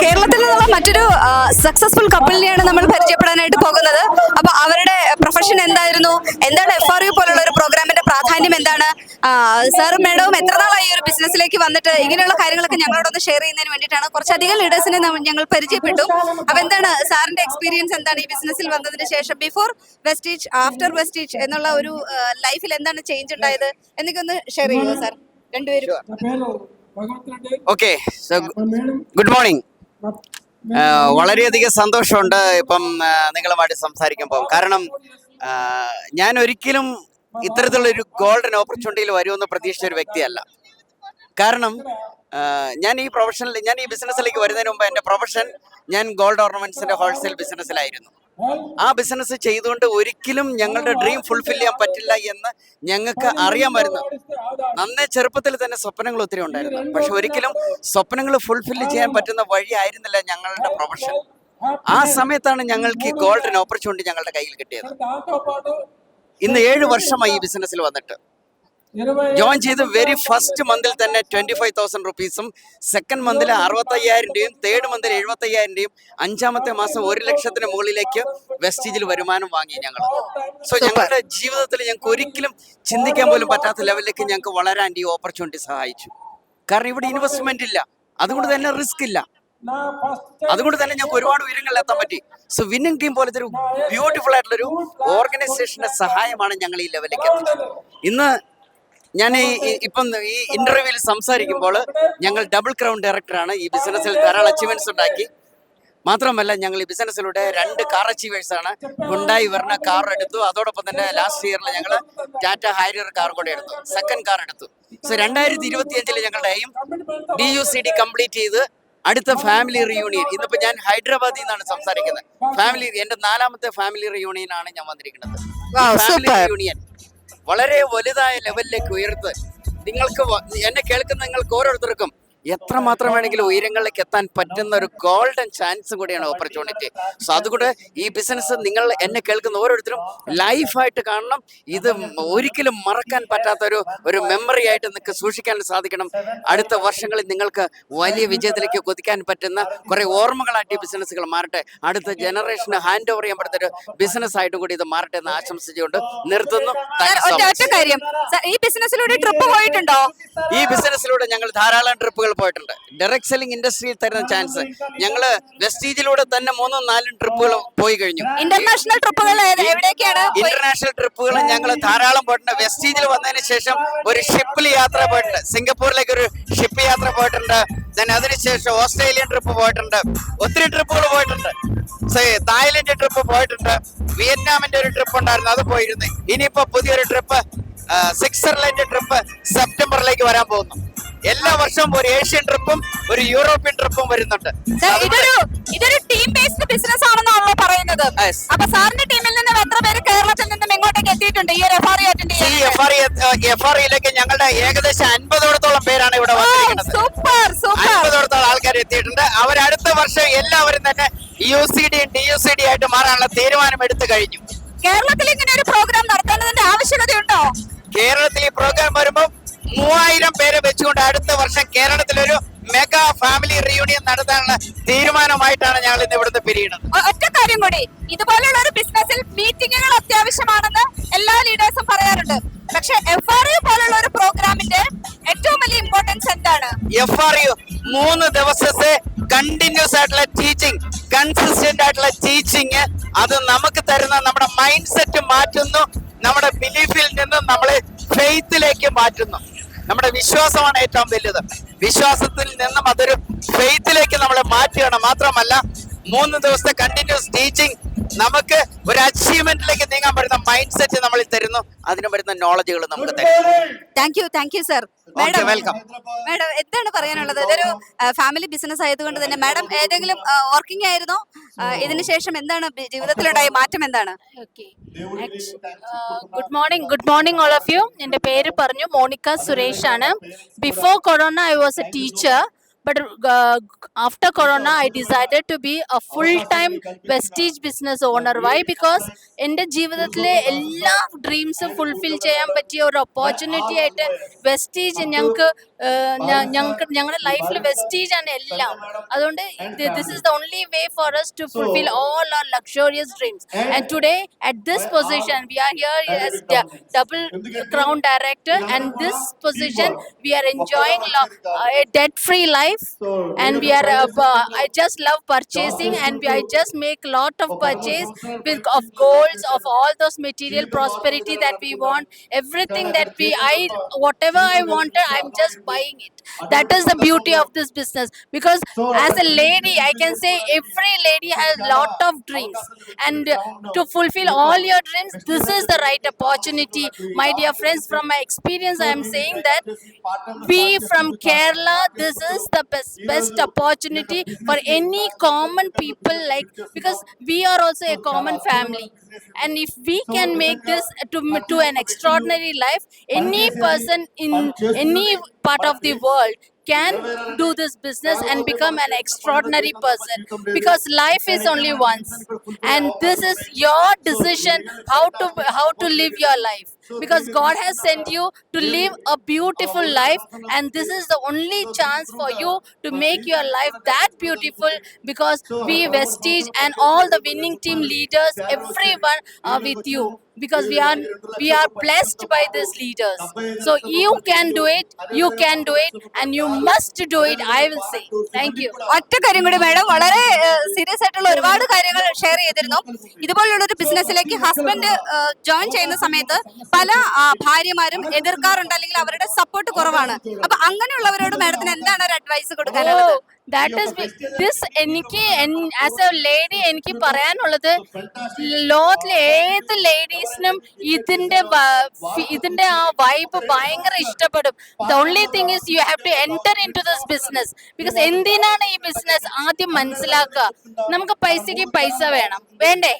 കേരളത്തിൽ നിന്നുള്ള മറ്റൊരു സക്സസ്ഫുൾ കപ്പിളിനെയാണ് നമ്മൾ പരിചയപ്പെടാനായിട്ട് പോകുന്നത്. അപ്പൊ അവരുടെ പ്രൊഫഷൻ എന്തായിരുന്നു, എന്താണ് FRU പോലുള്ള ഒരു പ്രോഗ്രാമിന്റെ പ്രാധാന്യം എന്താണ്, സാറും മേഡവും എത്ര നാളായി ഒരു ബിസിനസ്സിലേക്ക് വന്നിട്ട്, ഇങ്ങനെയുള്ള കാര്യങ്ങളൊക്കെ ഞങ്ങളോടൊന്ന് ഷെയർ ചെയ്യുന്നതിന് വേണ്ടിയിട്ടാണ്. കുറച്ചധികം ലീഡേഴ്സിനെ ഞങ്ങൾ പരിചയപ്പെട്ടു. അപ്പൊ എന്താണ് സാറിന്റെ എക്സ്പീരിയൻസ്, എന്താണ് ഈ ബിസിനസ്സിൽ വന്നതിന് ശേഷം, ബിഫോർ വെസ്റ്റീജ് ആഫ്റ്റർ വെസ്റ്റീജ് എന്നുള്ള ഒരു ലൈഫിൽ എന്താണ് ചേഞ്ച് ഉണ്ടായത് എന്നൊക്കെ ഒന്ന് ഷെയർ ചെയ്യുമോ സാർ രണ്ടുപേരും? Okay, good morning. വളരെയധികം സന്തോഷമുണ്ട് ഇപ്പം നിങ്ങളുമായിട്ട് സംസാരിക്കുമ്പോൾ. കാരണം ഞാൻ ഒരിക്കലും ഇത്തരത്തിലുള്ളൊരു ഗോൾഡൻ ഓപ്പർച്യൂണിറ്റിയിൽ വരുമെന്ന് പ്രതീക്ഷിച്ച ഒരു വ്യക്തിയല്ല. കാരണം ഞാൻ ഈ ബിസിനസ്സിലേക്ക് വരുന്നതിന് മുമ്പ് എൻ്റെ പ്രൊഫഷൻ, ഞാൻ ഗോൾഡ് ഓർണമെന്റ്സിന്റെ ഹോൾസെയിൽ ബിസിനസ്സിലായിരുന്നു. ആ ബിസിനസ് ചെയ്തുകൊണ്ട് ഒരിക്കലും ഞങ്ങളുടെ ഡ്രീം ഫുൾഫിൽ ചെയ്യാൻ പറ്റില്ല എന്ന് ഞങ്ങൾക്ക് അറിയാമായിരുന്നു. നന്നേ ചെറുപ്പത്തിൽ തന്നെ സ്വപ്നങ്ങൾ ഒത്തിരി ഉണ്ടായിരുന്നു. പക്ഷെ ഒരിക്കലും സ്വപ്നങ്ങൾ ഫുൾഫിൽ ചെയ്യാൻ പറ്റുന്ന വഴി ആയിരുന്നില്ല ഞങ്ങളുടെ പ്രൊഫഷൻ. ആ സമയത്താണ് ഞങ്ങൾക്ക് ഈ ഗോൾഡൻ ഓപ്പർച്യൂണിറ്റി ഞങ്ങളുടെ കയ്യിൽ കിട്ടിയത്. ഇന്ന് 7 വർഷമായി ഈ ബിസിനസ്സിൽ വന്നിട്ട്. ജോയിൻ ചെയ്ത് വെരി ഫസ്റ്റ് മന്തിൽ തന്നെ 25,000 റുപ്പീസും, സെക്കൻഡ് മന്തിൽ 65,000 രൂപയും, തേർഡ് മന്തിൽ 75,000 രൂപയും, 5-ാമത്തെ മാസം 1 ലക്ഷത്തിന് മുകളിലേക്ക് വെസ്റ്റീജിൽ വരുമാനം വാങ്ങി ഞങ്ങൾ. സോ ഞങ്ങളുടെ ജീവിതത്തിൽ ഞങ്ങൾക്ക് ഒരിക്കലും ചിന്തിക്കാൻ പോലും പറ്റാത്ത ലെവലിലേക്ക് ഞങ്ങൾക്ക് വളരാൻ ഈ ഓപ്പർച്യൂണിറ്റി സഹായിച്ചു. കാരണം ഇവിടെ ഇൻവെസ്റ്റ്മെന്റ് ഇല്ല, അതുകൊണ്ട് തന്നെ റിസ്ക് ഇല്ല, അതുകൊണ്ട് തന്നെ ഞങ്ങൾക്ക് ഒരുപാട് ഉയരങ്ങളിൽ എത്താൻ പറ്റി. സോ വിന്നിംഗ് ടീം പോലത്തെ ഒരു ബ്യൂട്ടിഫുൾ ആയിട്ടുള്ളൊരു ഓർഗനൈസേഷന്റെ സഹായമാണ് ഞങ്ങൾ ഈ ലെവലിലേക്ക് എത്തിച്ചത്. ഇന്ന് ഞാൻ ഇപ്പം ഈ ഇന്റർവ്യൂവിൽ സംസാരിക്കുമ്പോൾ ഞങ്ങൾ ഡബിൾ ക്രൗൺ ഡയറക്ടറാണ്. ഈ ബിസിനസ്സിൽ ധാരാളം അച്ചീവ്മെന്റ്സ് ഉണ്ടാക്കി. മാത്രമല്ല ഞങ്ങൾ ഈ ബിസിനസ്സിലൂടെ 2 കാർ അച്ചീവേഴ്സാണ്. ഹുണ്ടായി വെർണ കാർ എടുത്തു, അതോടൊപ്പം തന്നെ ലാസ്റ്റ് ഇയറിൽ ഞങ്ങൾ ടാറ്റ ഹാരിയർ കാർ കൂടെ എടുത്തു, സെക്കൻഡ് കാർ എടുത്തു. സോ 2025 ഞങ്ങളുടെ എയിം DUCD കംപ്ലീറ്റ് ചെയ്ത് അടുത്ത ഫാമിലി റിയൂണിയൻ. ഇന്നിപ്പോൾ ഞാൻ ഹൈദരാബാദിൽ നിന്നാണ് സംസാരിക്കുന്നത്. എൻ്റെ 4ാമത്തെ ഫാമിലി റിയൂണിയൻ ആണ് ഞാൻ വന്നിരിക്കുന്നത്. ഫാമിലി റിയൂണിയൻ വളരെ വലുതായ ലെവലിലേക്ക് ഉയർത്ത് നിങ്ങൾക്ക് എന്നെ കേൾക്കുന്ന നിങ്ങൾക്ക് ഓരോരുത്തർക്കും എത്രമാത്രം വേണമെങ്കിലും ഉയരങ്ങളിലേക്ക് എത്താൻ പറ്റുന്ന ഒരു ഗോൾഡൻ ചാൻസ് കൂടിയാണ് ഓപ്പർച്യൂണിറ്റി. സോ അതുകൊണ്ട് ഈ ബിസിനസ് നിങ്ങൾ എന്നെ കേൾക്കുന്ന ഓരോരുത്തരും ലൈഫായിട്ട് കാണണം. ഇത് ഒരിക്കലും മറക്കാൻ പറ്റാത്ത ഒരു മെമ്മറി ആയിട്ട് നിങ്ങൾക്ക് സൂക്ഷിക്കാൻ സാധിക്കണം. അടുത്ത വർഷങ്ങളിൽ നിങ്ങൾക്ക് വലിയ വിജയത്തിലേക്ക് കൊതിക്കാൻ പറ്റുന്ന കുറെ ഓർമ്മകളായിട്ട് ഈ ബിസിനസ്സുകൾ മാറട്ടെ. അടുത്ത ജനറേഷന് ഹാൻഡ് ഓവർ ചെയ്യാൻ പറ്റുന്ന ഒരു ബിസിനസ് ആയിട്ടും കൂടി ഇത് മാറട്ടെ എന്ന് ആശംസിച്ചുകൊണ്ട് നിർത്തുന്നു. ഈ ബിസിനസ്സിലൂടെ ട്രിപ്പ് പോയിട്ടുണ്ടോ? ഈ ബിസിനസ്സിലൂടെ ഞങ്ങൾ ധാരാളം ട്രിപ്പുകൾ പോയിട്ടുണ്ട്. ഡയറക്ട് സെല്ലിംഗ് ഇൻഡസ്ട്രിയിൽ തരുന്ന ചാൻസ് ഞങ്ങള് വെസ്റ്റീജിലൂടെ തന്നെ 3-4 ട്രിപ്പുകൾ പോയി കഴിഞ്ഞു. ഇന്റർനാഷണൽ ട്രിപ്പുകൾ എവിടേക്കാണ്? ഇന്റർനാഷണൽ ട്രിപ്പുകൾ ഞങ്ങൾ ധാരാളം പോയിട്ടുണ്ട്. വെസ്റ്റീജിൽ വന്നതിന് ശേഷം ഒരു ഷിപ്പിൽ യാത്ര പോയിട്ടുണ്ട്. സിംഗപ്പൂരിലേക്ക് ഒരു ഷിപ്പ് യാത്ര പോയിട്ടുണ്ട്. അതിനുശേഷം ഓസ്ട്രേലിയൻ ട്രിപ്പ് പോയിട്ടുണ്ട്. ഒത്തിരി ട്രിപ്പുകൾ പോയിട്ടുണ്ട്. തായ്ലൻഡ് ട്രിപ്പ് പോയിട്ടുണ്ട്. വിയറ്റ്നാമിന്റെ ഒരു ട്രിപ്പ് ഉണ്ടായിരുന്നു, അത് പോയിരുന്നു. ഇനിയിപ്പോ പുതിയൊരു ട്രിപ്പ് സ്വിറ്റ്സർലൻഡ് ട്രിപ്പ് സെപ്റ്റംബറിലേക്ക് വരാൻ പോകുന്നു. എല്ലാ വർഷവും ഒരു ഏഷ്യൻ ട്രിപ്പും ഒരു യൂറോപ്യൻ ട്രിപ്പും വരുന്നുണ്ട്. ഇതൊരു ടീം ബേസ്ഡ് ബിസിനസ് ആണെന്നാണല്ലോ പറയുന്നത്. അപ്പൊ സാറിന്റെ ടീമിൽ നിന്ന് എത്ര പേര് കേരളത്തിൽ നിന്നും ഇങ്ങോട്ടേക്ക് എത്തിയിട്ടുണ്ട് ഈ ഒരു FREയിലേക്ക്? ഞങ്ങളുടെ ഏകദേശം 50ഓടത്തോളം പേരാണ് ഇവിടെ വന്നിരിക്കുന്നത്. 50ഓടത്തോളം ആൾക്കാർ എത്തിയിട്ടുണ്ട്. അവർ അടുത്ത വർഷം എല്ലാവരും തന്നെ UCD DUCD ആയിട്ട് മാറാനുള്ള തീരുമാനം എടുത്തു കഴിഞ്ഞു. കേരളത്തിൽ ഇങ്ങനെ ഒരു പ്രോഗ്രാം നടത്തേണ്ടതിന്റെ ആവശ്യകതയുണ്ടോ? കേരളത്തിൽ ഈ പ്രോഗ്രാം വരുമ്പോൾ 3000 പേരെ വെച്ചുകൊണ്ട് അടുത്ത വർഷം കേരളത്തിലൊരു മെഗാ ഫാമിലി റിയൂണിയൻ നടത്താനുള്ള തീരുമാനമായിട്ടാണ് ഞങ്ങൾ ഇന്ന് ഇവിടുന്ന് പിരിയുന്നത്. ഒറ്റ കാര്യം കൂടി, ഇതുപോലുള്ള ഒരു ബിസിനസ്സിൽ മീറ്റിംഗുകൾ അത്യാവശ്യമാണെന്ന് എല്ലാ ലീഡേഴ്സും പറയാറുണ്ട്. പക്ഷെ FRU പോലുള്ള ഒരു പ്രോഗ്രാമിന്റെ ഏറ്റവും വലിയ ഇമ്പോർട്ടൻസ് എന്താണ്? FRU 3 ദിവസത്തെ കണ്ടിന്യൂസ് ആയിട്ടുള്ള ടീച്ചിങ്, കൺസിസ്റ്റന്റ് ആയിട്ടുള്ള ടീച്ചിങ്, അത് നമുക്ക് തരുന്ന നമ്മുടെ മൈൻഡ് സെറ്റ് മാറ്റുന്നു. നമ്മുടെ ബിലീഫിൽ നിന്നും നമ്മളെ ഫെയ്ത്തിലേക്ക് മാറ്റുന്നു. നമ്മുടെ വിശ്വാസമാണ് ഏറ്റവും വലുത്. വിശ്വാസത്തിൽ നിന്നും അതൊരു ഫെയ്ത്തിലേക്ക് നമ്മളെ മാറ്റുകയാണ്. മാത്രമല്ല 3 ദിവസത്തെ കണ്ടിന്യൂസ് ടീച്ചിങ് നമുക്ക് ഒരു അച്ചീവ്മെന്റിലേക്ക് നീങ്ങാൻ പറ്റുന്ന മൈൻഡ് സെറ്റ് നമ്മളിൽ തരുന്നു. അതിന് വരുന്ന നോളജുകൾ നമുക്ക് തരുന്നു. Thank you sir. Welcome. Madam എന്താണ് പറയാനുള്ളത്? ഇതൊരു ഫാമിലി ബിസിനസ് ആയതുകൊണ്ട് തന്നെ മാഡം ഏതെങ്കിലും വർക്കിംഗ് ആയിരുന്നോ? ഇതിനുശേഷം എന്താണ് ജീവിതത്തിലുണ്ടായ മാറ്റം എന്താണ്? Good morning all of you. എൻ്റെ പേര് പറഞ്ഞു മോണിക്ക സുരേഷ് ആണ്. Before corona I was a teacher. but after Corona, I decided to be a full-time Vestige business owner. Why? Because എൻ്റെ ജീവിതത്തിലെ എല്ലാ ഡ്രീംസും ഫുൾഫിൽ ചെയ്യാൻ പറ്റിയ ഒരു ഓപ്പർച്യൂണിറ്റി ആയിട്ട് വെസ്റ്റീജ് ഞങ്ങളുടെ ലൈഫിൽ വെസ്റ്റീജ് ആണ് എല്ലാം. അതുകൊണ്ട് this is the only way for us to fulfill all our luxurious dreams. And today at this position we are here as double crown director, and this position we are enjoying a debt free life, and we are I just love purchasing, and I just make lot of purchase of golds, of all those material prosperity that we want, everything that whatever I wanted, I'm just buying it. That is the beauty of this business, because as a lady I can say every lady has lot of dreams, and to fulfill all your dreams, this is the right opportunity. My dear friends, from my experience I am saying that we from Kerala, this is the best opportunity for any common people, like, because we are also a common family, and if we can make this to an extraordinary life, any person in any part of the world can do this business and become an extraordinary person, because life is only once, and this is your decision how to live your life, because God has sent you to live a beautiful life, and this is the only chance for you to make your life that beautiful, because we Vestige and all the winning team leaders, everyone are with you, because we are blessed by these leaders. So you can do it, and you must do it, I will say. Thank you. ഒറ്റ കാര്യം കൂടി madam, വളരെ serious ആയിട്ടുള്ള ഒരുപാട് കാര്യങ്ങൾ share ചെയ്തിരുന്നു. ഇതുപോലുള്ള ഒരു ബിസിനസ്സിലേക്ക് ഹസ്ബൻഡ് ജോയിൻ ചെയ്യുന്ന സമയത്ത് പല ഭാര്യമാരും എതിർക്കാറുണ്ട്, അല്ലെങ്കിൽ അവരുടെ സപ്പോർട്ട് കുറവാണ്. അപ്പൊ അങ്ങനെയുള്ളവരോട് മാഡത്തിന് എന്താണ് ഒരു അഡ്വൈസ് കൊടുക്കാനുള്ളത്? ദാറ്റ് ഈസ് ദിസ് എനിക്ക് ആസ് എ ലേഡി എനിക്ക് പറയാനുള്ളത്, ലോകത്തിലെ ഏത് ലേഡീസിനും ഇതിന്റെ ആ വൈബ് ഭയങ്കര ഇഷ്ടപ്പെടും. The only thing is you have to enter in to this business, because എന്തിനാണ് ഈ ബിസിനസ് ആദ്യം മനസ്സിലാക്കുക. നമുക്ക് പൈസക്ക് പൈസ വേണം, വേണ്ടേ?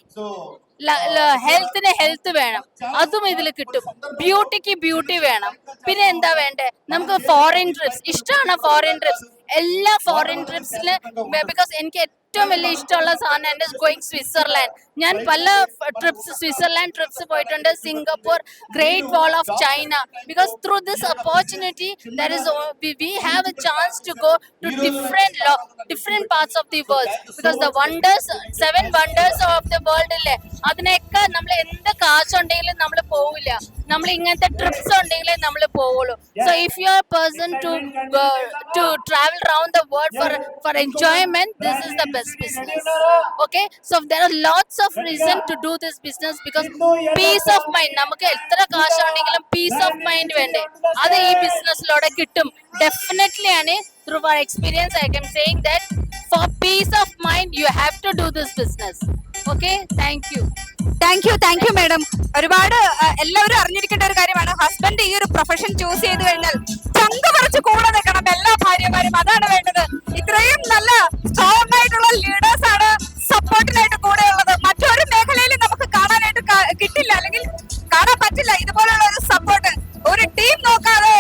ഹെൽത്തിന് ഹെൽത്ത് വേണം, അതും ഇതിൽ കിട്ടും. ബ്യൂട്ടിക്ക് ബ്യൂട്ടി വേണം. പിന്നെ എന്താ വേണ്ടേ? നമുക്ക് ഫോറിൻ ട്രിപ്സ് ഇഷ്ടമാണ്. ഫോറിൻ ട്രിപ്സ്, എല്ലാ ഫോറിൻ ട്രിപ്സില്, ബിക്കോസ് എനിക്ക് ഏറ്റവും വലിയ ഇഷ്ടമുള്ള സാധനം എൻ്റെ ഗോയിങ് സ്വിറ്റ്സർലാൻഡ്. ഞാൻ പല സ്വിറ്റ്സർലാൻഡ് ട്രിപ്സ് പോയിട്ടുണ്ട്, Singapore, great wall of China, because through this opportunity we have a chance to go to different parts of the world, because the seven wonders of the world ഇല്ലേ, അതിനൊക്കെ നമ്മൾ എന്ത് കാശുണ്ടെങ്കിലും നമ്മൾ പോവില്ല, നമ്മൾ ഇങ്ങനത്തെ ട്രിപ്സ് ഉണ്ടെങ്കിലേ നമ്മൾ പോവുള്ളൂ. So if you are person to travel around the world for enjoyment, this is the best business. Okay, so there are lots of reason to do this business, because peace of mind, നമുക്ക് എത്ര കാശുണ്ടെങ്കിലും piece of mind വേണ്ടേ, അത് ഈ ബിസിനസ്സിലൂടെ കിട്ടും. Definitely ആണ്, through our experience I am saying that for peace of mind you have to do this business. Okay, thank you. Thank you madam. ഒരുപാട് എല്ലാവരും അറിഞ്ഞിരിക്കേണ്ട ഒരു കാര്യമാണ്, ഹസ്ബൻഡ് ഈ ഒരു പ്രൊഫഷൻ ചൂസ് ചെയ്ത് കഴിഞ്ഞാൽ ചങ്ക പറിച്ച് കൂടെ നിൽക്കണം എല്ലാ ഭാര്യമാരും, അതാണ് വേണ്ടത്. ഇത്രയും നല്ല സ്ട്രോങ് ആയിട്ടുള്ള ലീഡേഴ്സ് ആണ് സപ്പോർട്ടിനായിട്ട് കൂടെ ഉള്ളത്. മറ്റൊരു മേഖലയിലും നമുക്ക് കാണാനായിട്ട് കിട്ടില്ല, അല്ലെങ്കിൽ കാണാൻ പറ്റില്ല ഇതുപോലുള്ള ഒരു സപ്പോർട്ട്. ഒരു ടീം നോക്കാതെ